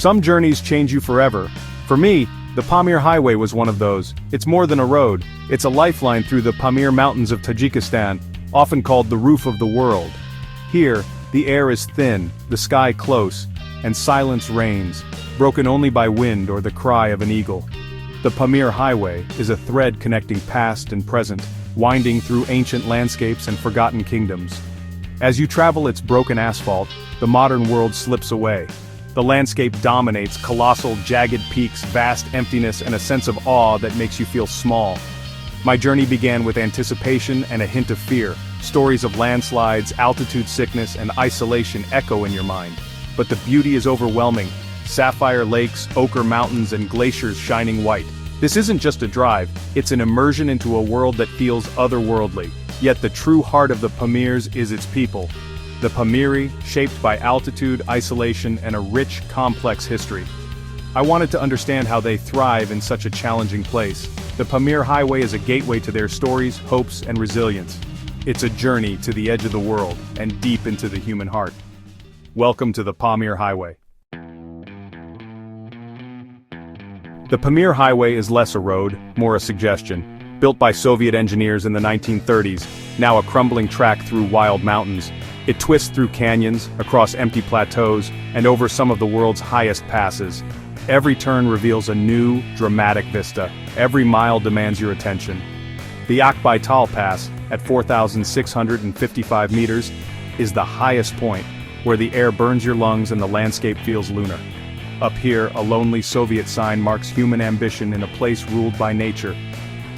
Some journeys change you forever. For me, the Pamir Highway was one of those. It's more than a road, it's a lifeline through the Pamir Mountains of Tajikistan, often called the roof of the world. Here, the air is thin, the sky close, and silence reigns, broken only by wind or the cry of an eagle. The Pamir Highway is a thread connecting past and present, winding through ancient landscapes and forgotten kingdoms. As you travel its broken asphalt, the modern world slips away. The landscape dominates colossal, jagged peaks, vast emptiness, and a sense of awe that makes you feel small. My journey began with anticipation and a hint of fear. Stories of landslides, altitude sickness, and isolation echo in your mind. But the beauty is overwhelming. Sapphire lakes, ochre mountains, and glaciers shining white. This isn't just a drive, it's an immersion into a world that feels otherworldly. Yet the true heart of the Pamirs is its people. The Pamiri, shaped by altitude, isolation, and a rich, complex history. I wanted to understand how they thrive in such a challenging place. The Pamir Highway is a gateway to their stories, hopes, and resilience. It's a journey to the edge of the world, and deep into the human heart. Welcome to the Pamir Highway. The Pamir Highway is less a road, more a suggestion. Built by Soviet engineers in the 1930s, now a crumbling track through wild mountains. It twists through canyons, across empty plateaus, and over some of the world's highest passes. Every turn reveals a new, dramatic vista. Every mile demands your attention. The Akbai Tal Pass, at 4,655 meters, is the highest point, where the air burns your lungs and the landscape feels lunar. Up here, a lonely Soviet sign marks human ambition in a place ruled by nature.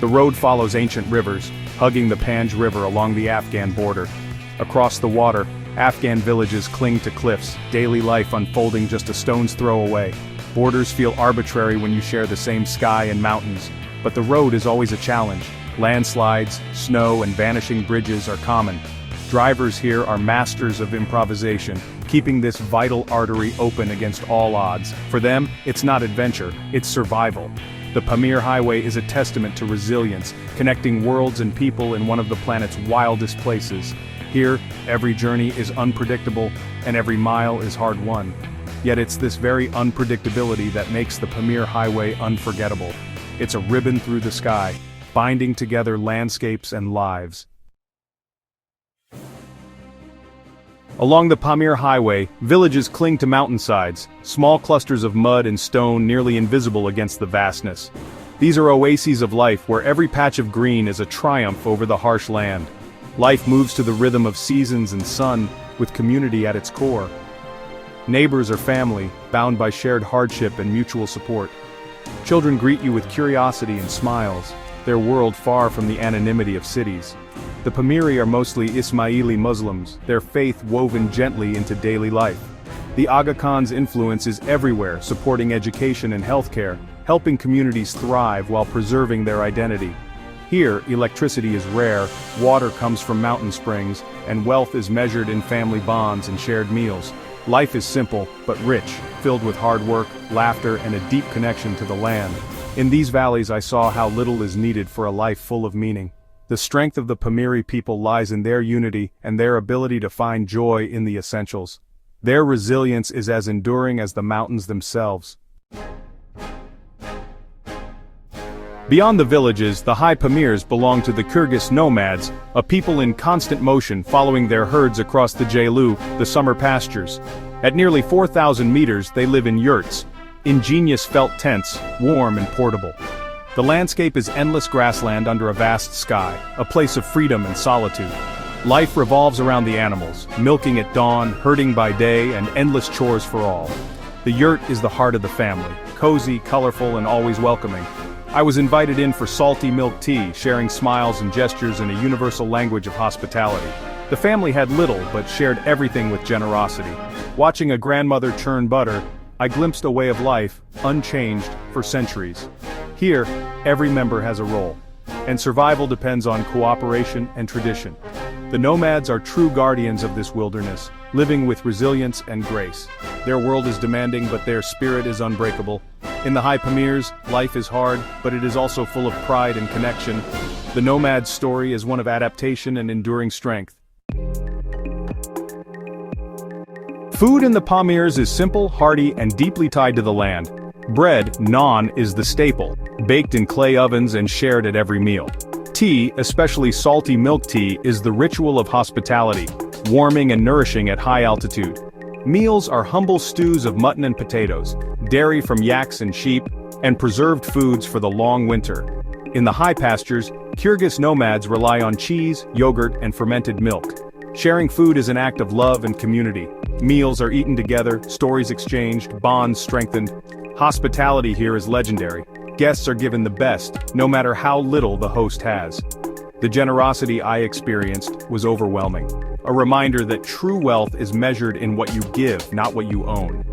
The road follows ancient rivers, hugging the Panj River along the Afghan border. Across the water, Afghan villages cling to cliffs, daily life unfolding just a stone's throw away. Borders feel arbitrary when you share the same sky and mountains, but the road is always a challenge. Landslides, snow, and vanishing bridges are common. Drivers here are masters of improvisation, keeping this vital artery open against all odds. For them, it's not adventure, it's survival. The Pamir Highway is a testament to resilience, connecting worlds and people in one of the planet's wildest places. Here, every journey is unpredictable, and every mile is hard-won. Yet it's this very unpredictability that makes the Pamir Highway unforgettable. It's a ribbon through the sky, binding together landscapes and lives. Along the Pamir Highway, villages cling to mountainsides, small clusters of mud and stone nearly invisible against the vastness. These are oases of life where every patch of green is a triumph over the harsh land. Life moves to the rhythm of seasons and sun, with community at its core. Neighbors are family, bound by shared hardship and mutual support. Children greet you with curiosity and smiles, their world far from the anonymity of cities. The Pamiri are mostly Ismaili Muslims, their faith woven gently into daily life. The Aga Khan's influence is everywhere, supporting education and healthcare, helping communities thrive while preserving their identity. Here, electricity is rare, water comes from mountain springs, and wealth is measured in family bonds and shared meals. Life is simple, but rich, filled with hard work, laughter, and a deep connection to the land. In these valleys I saw how little is needed for a life full of meaning. The strength of the Pamiri people lies in their unity and their ability to find joy in the essentials. Their resilience is as enduring as the mountains themselves. Beyond the villages, the High Pamirs belong to the Kyrgyz nomads, a people in constant motion following their herds across the Jailu, the summer pastures. At nearly 4,000 meters they live in yurts, ingenious felt tents, warm and portable. The landscape is endless grassland under a vast sky, a place of freedom and solitude. Life revolves around the animals, milking at dawn, herding by day, and endless chores for all. The yurt is the heart of the family, cozy, colorful, and always welcoming. I was invited in for salty milk tea, sharing smiles and gestures in a universal language of hospitality. The family had little, but shared everything with generosity. Watching a grandmother churn butter, I glimpsed a way of life, unchanged for centuries. Here, every member has a role, and survival depends on cooperation and tradition. The nomads are true guardians of this wilderness, living with resilience and grace. Their world is demanding, but their spirit is unbreakable. In the High Pamirs, life is hard, but it is also full of pride and connection. The nomad's story is one of adaptation and enduring strength. Food in the Pamirs is simple, hearty, and deeply tied to the land. Bread, naan, is the staple, baked in clay ovens and shared at every meal. Tea, especially salty milk tea, is the ritual of hospitality, warming and nourishing at high altitude. Meals are humble stews of mutton and potatoes, dairy from yaks and sheep, and preserved foods for the long winter. In the high pastures, Kyrgyz nomads rely on cheese, yogurt, and fermented milk. Sharing food is an act of love and community. Meals are eaten together, stories exchanged, bonds strengthened. Hospitality here is legendary. Guests are given the best, no matter how little the host has. The generosity I experienced was overwhelming. A reminder that true wealth is measured in what you give, not what you own.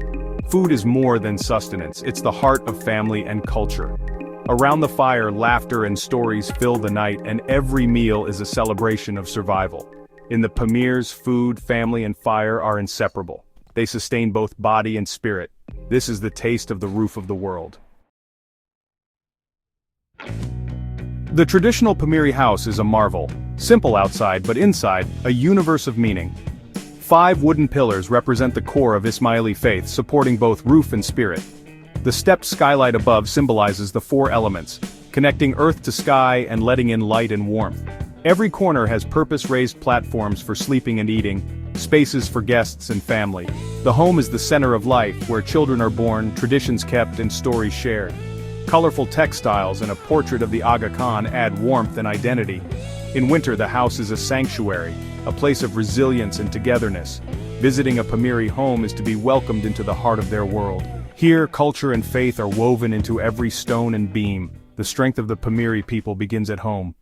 Food is more than sustenance, it's the heart of family and culture. Around the fire, laughter and stories fill the night, and every meal is a celebration of survival. In the Pamirs, food, family, and fire are inseparable. They sustain both body and spirit. This is the taste of the roof of the world. The traditional Pamiri house is a marvel. Simple outside, but inside, a universe of meaning. 5 wooden pillars represent the core of Ismaili faith, supporting both roof and spirit. The stepped skylight above symbolizes the 4 elements, connecting earth to sky and letting in light and warmth. Every corner has purpose-raised platforms for sleeping and eating, spaces for guests and family. The home is the center of life, where children are born, traditions kept, and stories shared. Colorful textiles and a portrait of the Aga Khan add warmth and identity. In winter, the house is a sanctuary, a place of resilience and togetherness. Visiting a Pamiri home is to be welcomed into the heart of their world. Here, culture and faith are woven into every stone and beam. The strength of the Pamiri people begins at home.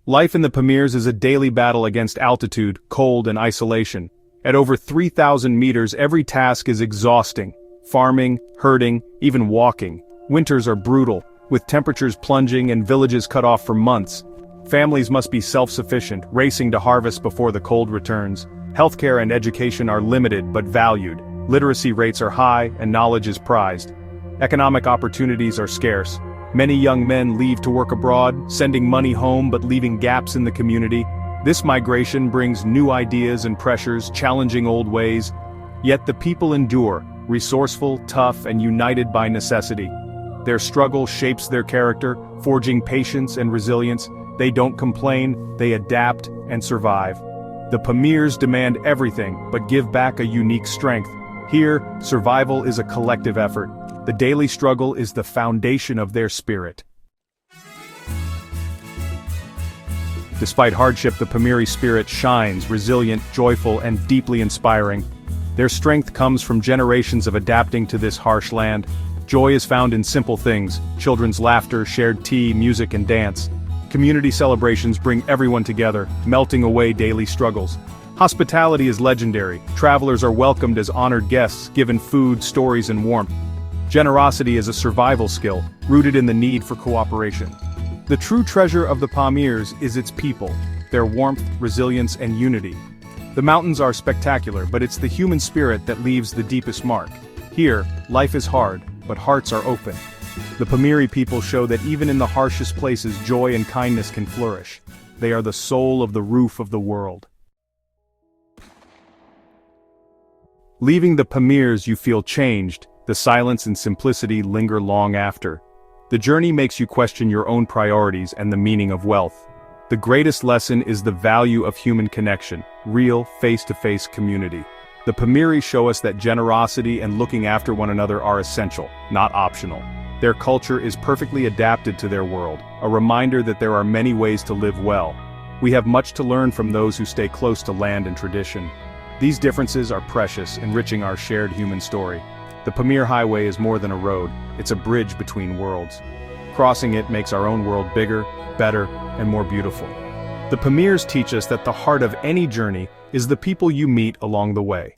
Life in the Pamirs is a daily battle against altitude, cold, and isolation. At over 3,000 meters, every task is exhausting. Farming, herding, even walking. Winters are brutal, with temperatures plunging and villages cut off for months. Families must be self-sufficient, racing to harvest before the cold returns. Healthcare and education are limited but valued. Literacy rates are high and knowledge is prized. Economic opportunities are scarce. Many young men leave to work abroad, sending money home but leaving gaps in the community. This migration brings new ideas and pressures, challenging old ways. Yet the people endure, resourceful, tough, and united by necessity. Their struggle shapes their character, forging patience and resilience. They don't complain, they adapt and survive. The Pamirs demand everything, but give back a unique strength. Here, survival is a collective effort. The daily struggle is the foundation of their spirit. Despite hardship, the Pamiri spirit shines, resilient, joyful, and deeply inspiring. Their strength comes from generations of adapting to this harsh land. Joy is found in simple things: children's laughter, shared tea, music, and dance. Community celebrations bring everyone together, melting away daily struggles. Hospitality is legendary. Travelers are welcomed as honored guests, given food, stories, and warmth. Generosity is a survival skill, rooted in the need for cooperation. The true treasure of the Pamirs is its people, their warmth, resilience, and unity. The mountains are spectacular, but it's the human spirit that leaves the deepest mark. Here, life is hard, but hearts are open. The Pamiri people show that even in the harshest places, joy and kindness can flourish. They are the soul of the roof of the world. Leaving the Pamirs, you feel changed. The silence and simplicity linger long after. The journey makes you question your own priorities and the meaning of wealth. The greatest lesson is the value of human connection, real, face-to-face community. The Pamiri show us that generosity and looking after one another are essential, not optional. Their culture is perfectly adapted to their world, a reminder that there are many ways to live well. We have much to learn from those who stay close to land and tradition. These differences are precious, enriching our shared human story. The Pamir Highway is more than a road, it's a bridge between worlds. Crossing it makes our own world bigger, better, and more beautiful. The Pamirs teach us that the heart of any journey is the people you meet along the way.